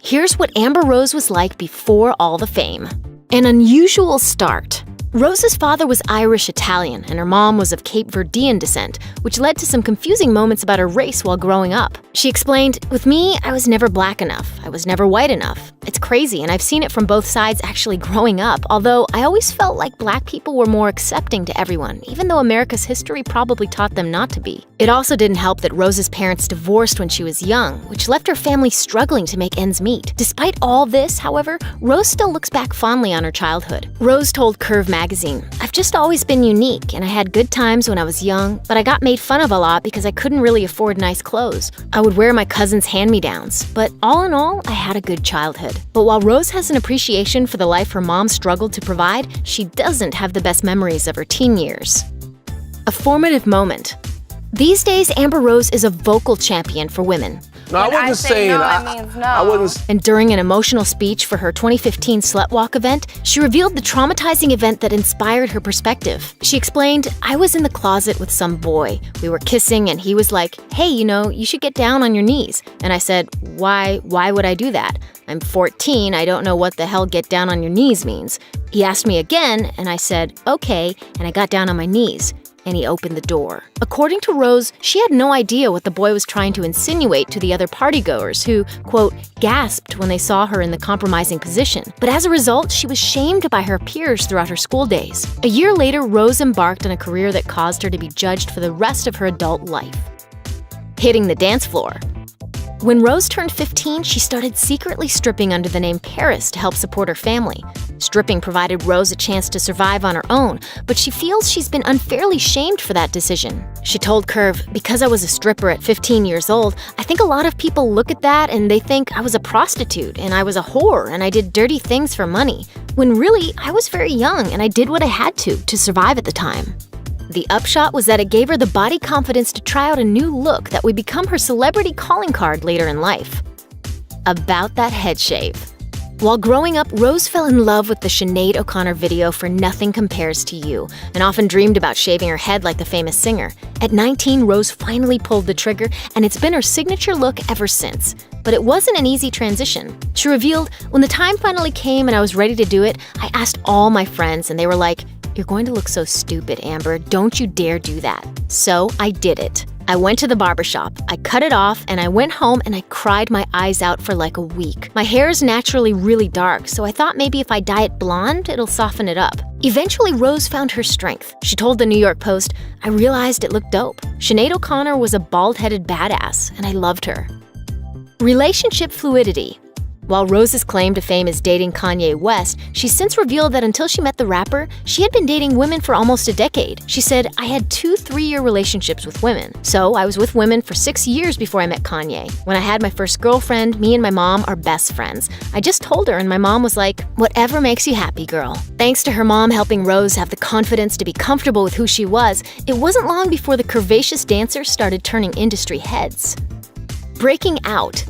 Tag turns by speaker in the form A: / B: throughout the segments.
A: Here's what Amber Rose was like before all the fame. An unusual start. Rose's father was Irish-Italian, and her mom was of Cape Verdean descent, which led to some confusing moments about her race while growing up. She explained, "With me, I was never black enough. I was never white enough. It's crazy, and I've seen it from both sides actually growing up, although I always felt like black people were more accepting to everyone, even though America's history probably taught them not to be." It also didn't help that Rose's parents divorced when she was young, which left her family struggling to make ends meet. Despite all this, however, Rose still looks back fondly on her childhood. Rose told Curve magazine, "I've just always been unique, and I had good times when I was young, but I got made fun of a lot because I couldn't really afford nice clothes. I would wear my cousin's hand-me-downs, but all in all, I had a good childhood." But while Rose has an appreciation for the life her mom struggled to provide, she doesn't have the best memories of her teen years. A formative moment. These days, Amber Rose is a vocal champion for women.
B: No, I wasn't saying
C: no, it means no.
B: I wasn't.
A: And during an emotional speech for her 2015 Slut Walk event, she revealed the traumatizing event that inspired her perspective. She explained, "I was in the closet with some boy. We were kissing and he was like, 'Hey, you should get down on your knees.' And I said, 'Why would I do that? I'm 14, I don't know what the hell get down on your knees means.' He asked me again and I said, 'Okay,' and I got down on my knees. And he opened the door." According to Rose, she had no idea what the boy was trying to insinuate to the other partygoers who, quote, gasped when they saw her in the compromising position. But as a result, she was shamed by her peers throughout her school days. A year later, Rose embarked on a career that caused her to be judged for the rest of her adult life. Hitting the dance floor. When Rose turned 15, she started secretly stripping under the name Paris to help support her family. Stripping provided Rose a chance to survive on her own, but she feels she's been unfairly shamed for that decision. She told Curve, "Because I was a stripper at 15 years old, I think a lot of people look at that and they think I was a prostitute and I was a whore and I did dirty things for money. When really, I was very young and I did what I had to survive at the time." The upshot was that it gave her the body confidence to try out a new look that would become her celebrity calling card later in life. About that head shave. While growing up, Rose fell in love with the Sinead O'Connor video for Nothing Compares to You, and often dreamed about shaving her head like the famous singer. At 19, Rose finally pulled the trigger, and it's been her signature look ever since. But it wasn't an easy transition. She revealed, "When the time finally came and I was ready to do it, I asked all my friends, and they were like, 'You're going to look so stupid, Amber. Don't you dare do that.' So I did it. I went to the barbershop, I cut it off, and I went home and I cried my eyes out for like a week. My hair is naturally really dark, so I thought maybe if I dye it blonde, it'll soften it up." Eventually, Rose found her strength. She told the New York Post, "I realized it looked dope. Sinead O'Connor was a bald-headed badass, and I loved her." Relationship fluidity. While Rose's claim to fame is dating Kanye West, she's since revealed that until she met the rapper, she had been dating women for almost a decade. She said, "I had 2 3-year relationships with women. So I was with women for 6 years before I met Kanye. When I had my first girlfriend, me and my mom are best friends. I just told her and my mom was like, 'Whatever makes you happy, girl.'" Thanks to her mom helping Rose have the confidence to be comfortable with who she was, it wasn't long before the curvaceous dancer started turning industry heads. Breaking out.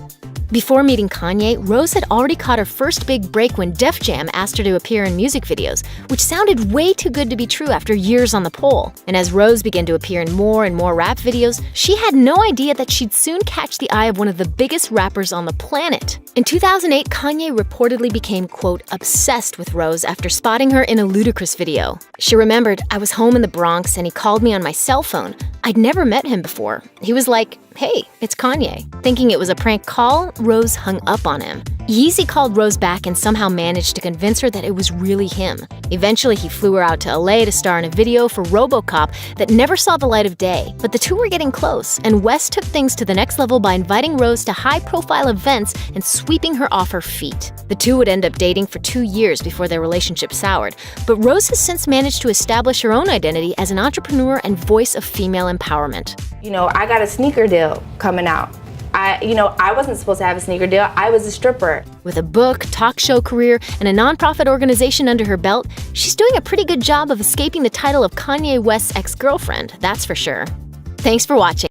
A: Before meeting Kanye, Rose had already caught her first big break when Def Jam asked her to appear in music videos, which sounded way too good to be true after years on the pole. And as Rose began to appear in more and more rap videos, she had no idea that she'd soon catch the eye of one of the biggest rappers on the planet. In 2008, Kanye reportedly became, quote, obsessed with Rose after spotting her in a Ludacris video. She remembered, "I was home in the Bronx and he called me on my cell phone. I'd never met him before. He was like, 'Hey, it's Kanye.' Thinking it was a prank call, Rose hung up on him. Yeezy called Rose back and somehow managed to convince her that it was really him. Eventually, he flew her out to LA to star in a video for RoboCop that never saw the light of day. But the two were getting close, and West took things to the next level by inviting Rose to high-profile events and sweeping her off her feet. The two would end up dating for 2 years before their relationship soured, but Rose has since managed to establish her own identity as an entrepreneur and voice of female empowerment.
C: I got a sneaker deal coming out. I wasn't supposed to have a sneaker deal. I was a stripper.
A: With a book, talk show career, and a nonprofit organization under her belt, she's doing a pretty good job of escaping the title of Kanye West's ex-girlfriend, that's for sure. Thanks for watching.